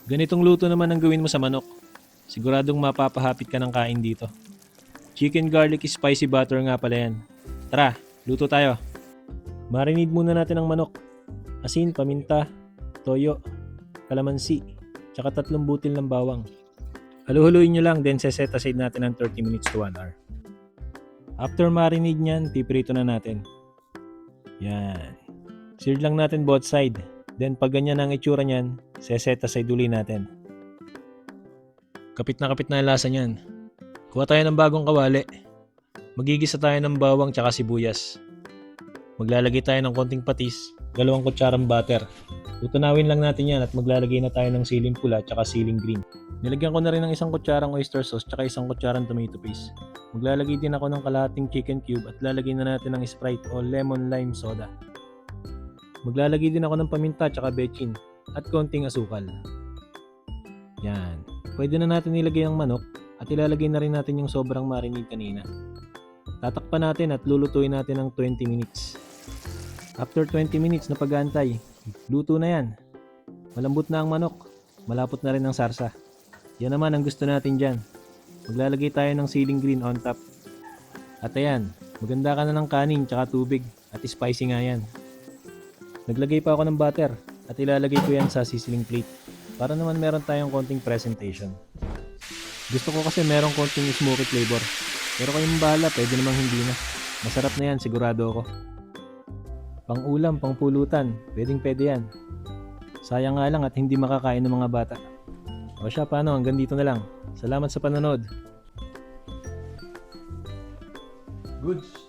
Ganitong luto naman ang gawin mo sa manok. Siguradong mapapahapit ka ng kain dito. Chicken garlic spicy butter nga pala yan. Tara, luto tayo. Marinate muna natin ang manok. Asin, paminta, toyo, kalamansi, tsaka 3 butil ng bawang. Halu-huluin nyo lang, then set aside natin ng 30 minutes to 1 hour. After marinade nyan, piprito na natin. Yan. Seared lang natin both side. Then pag ganyan ang itsura nyan, set aside uli natin. Kapit na ang lasa nyan. Kuha tayo ng bagong kawali. Magigisa tayo ng bawang tsaka sibuyas. Maglalagay tayo ng konting patis, 2 kutsarang butter. Tutunawin lang natin yan at maglalagay na tayo ng siling pula tsaka siling green. Nilagyan ko na rin ng 1 kutsarang oyster sauce tsaka 1 kutsarang tomato paste. Maglalagay din ako ng kalahating chicken cube at lalagay na natin ng Sprite o lemon lime soda. Maglalagay din ako ng paminta tsaka bechin at konting asukal. Yan. Pwede na natin ilagay ang manok at ilalagay na rin natin yung sobrang marinade kanina. Tatakpan natin at lulutuin natin ng 20 minutes. After 20 minutes na pag-aantay, luto na yan. Malambot na ang manok, malapot na rin ang sarsa. Yan naman ang gusto natin dyan. Maglalagay tayo ng siling green on top. At ayan, maganda ka na ng kanin tsaka tubig at spicy nga yan. Naglagay pa ako ng butter at ilalagay ko yan sa sizzling plate para naman meron tayong konting presentation. Gusto ko kasi merong konting smoky flavor. Pero kayong bahala, pwede namang hindi na. Masarap na yan, sigurado ako. Pang ulam, pang pulutan, pwede yan. Sayang nga lang at hindi makakain ng mga bata. O siya, paano? Hanggang dito na lang. Salamat sa panonood. Goods!